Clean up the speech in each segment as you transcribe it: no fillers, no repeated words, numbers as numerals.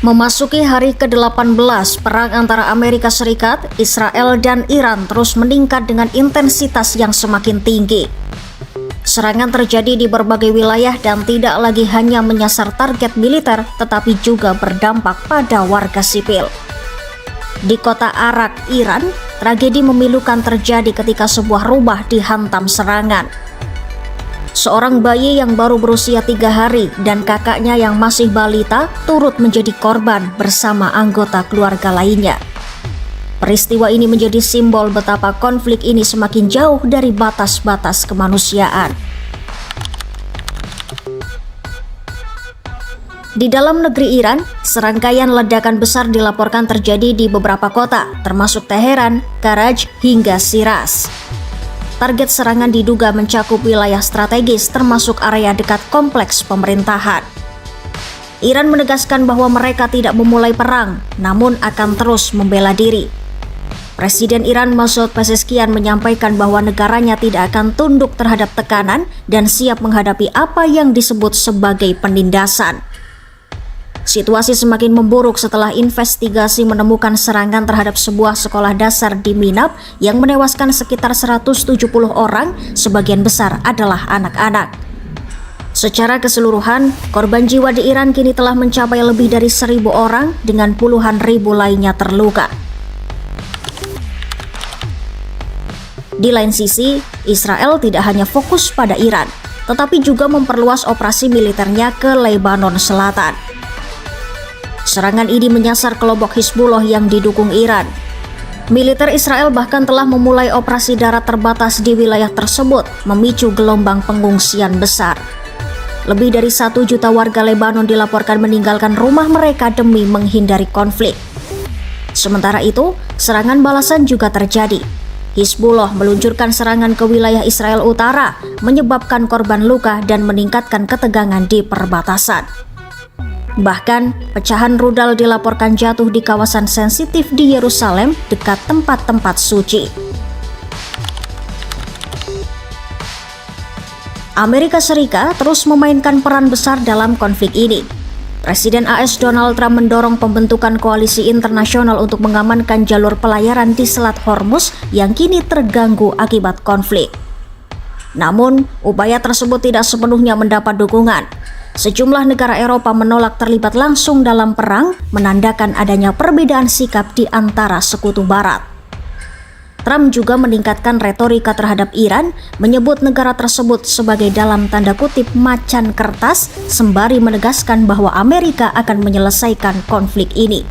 Memasuki hari ke-18, perang antara Amerika Serikat, Israel, dan Iran terus meningkat dengan intensitas yang semakin tinggi. Serangan terjadi di berbagai wilayah dan tidak lagi hanya menyasar target militer, tetapi juga berdampak pada warga sipil. Di kota Arak, Iran, tragedi memilukan terjadi ketika sebuah rumah dihantam serangan. Seorang bayi yang baru berusia 3 hari dan kakaknya yang masih balita turut menjadi korban bersama anggota keluarga lainnya. Peristiwa ini menjadi simbol betapa konflik ini semakin jauh dari batas-batas kemanusiaan. Di dalam negeri Iran, serangkaian ledakan besar dilaporkan terjadi di beberapa kota, termasuk Teheran, Karaj, hingga Shiraz. Target serangan diduga mencakup wilayah strategis termasuk area dekat kompleks pemerintahan. Iran menegaskan bahwa mereka tidak memulai perang, namun akan terus membela diri. Presiden Iran Masoud Pezeshkian menyampaikan bahwa negaranya tidak akan tunduk terhadap tekanan dan siap menghadapi apa yang disebut sebagai penindasan. Situasi semakin memburuk setelah investigasi menemukan serangan terhadap sebuah sekolah dasar di Minab yang menewaskan sekitar 170 orang, sebagian besar adalah anak-anak. Secara keseluruhan, korban jiwa di Iran kini telah mencapai lebih dari 1.000 orang dengan puluhan ribu lainnya terluka. Di lain sisi, Israel tidak hanya fokus pada Iran, tetapi juga memperluas operasi militernya ke Lebanon Selatan. Serangan ini menyasar kelompok Hizbullah yang didukung Iran. Militer Israel bahkan telah memulai operasi darat terbatas di wilayah tersebut, memicu gelombang pengungsian besar. Lebih dari 1 juta warga Lebanon dilaporkan meninggalkan rumah mereka demi menghindari konflik. Sementara itu, serangan balasan juga terjadi. Hizbullah meluncurkan serangan ke wilayah Israel Utara, menyebabkan korban luka dan meningkatkan ketegangan di perbatasan. Bahkan, pecahan rudal dilaporkan jatuh di kawasan sensitif di Yerusalem dekat tempat-tempat suci. Amerika Serikat terus memainkan peran besar dalam konflik ini. Presiden AS Donald Trump mendorong pembentukan koalisi internasional untuk mengamankan jalur pelayaran di Selat Hormuz yang kini terganggu akibat konflik. Namun, upaya tersebut tidak sepenuhnya mendapat dukungan. Sejumlah negara Eropa menolak terlibat langsung dalam perang, menandakan adanya perbedaan sikap di antara sekutu barat. Trump juga meningkatkan retorika terhadap Iran, menyebut negara tersebut sebagai dalam tanda kutip macan kertas, sembari menegaskan bahwa Amerika akan menyelesaikan konflik ini.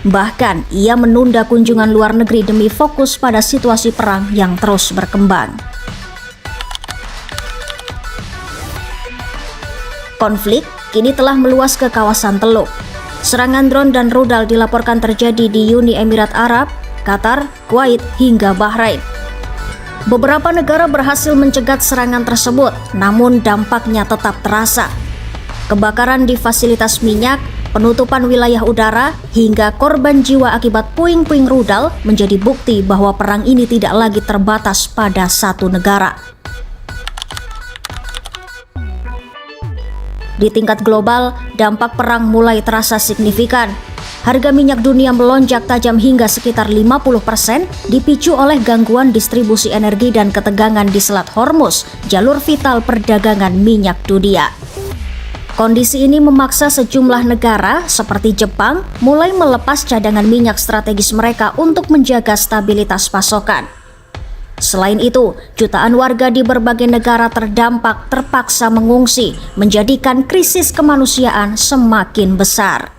Bahkan, ia menunda kunjungan luar negeri demi fokus pada situasi perang yang terus berkembang. Konflik kini telah meluas ke kawasan Teluk. Serangan drone dan rudal dilaporkan terjadi di Uni Emirat Arab, Qatar, Kuwait, hingga Bahrain. Beberapa negara berhasil mencegat serangan tersebut, namun dampaknya tetap terasa. Kebakaran di fasilitas minyak, penutupan wilayah udara, hingga korban jiwa akibat puing-puing rudal menjadi bukti bahwa perang ini tidak lagi terbatas pada satu negara. Di tingkat global, dampak perang mulai terasa signifikan. Harga minyak dunia melonjak tajam hingga sekitar 50% dipicu oleh gangguan distribusi energi dan ketegangan di Selat Hormuz, jalur vital perdagangan minyak dunia. Kondisi ini memaksa sejumlah negara seperti Jepang mulai melepas cadangan minyak strategis mereka untuk menjaga stabilitas pasokan. Selain itu, jutaan warga di berbagai negara terdampak terpaksa mengungsi, menjadikan krisis kemanusiaan semakin besar.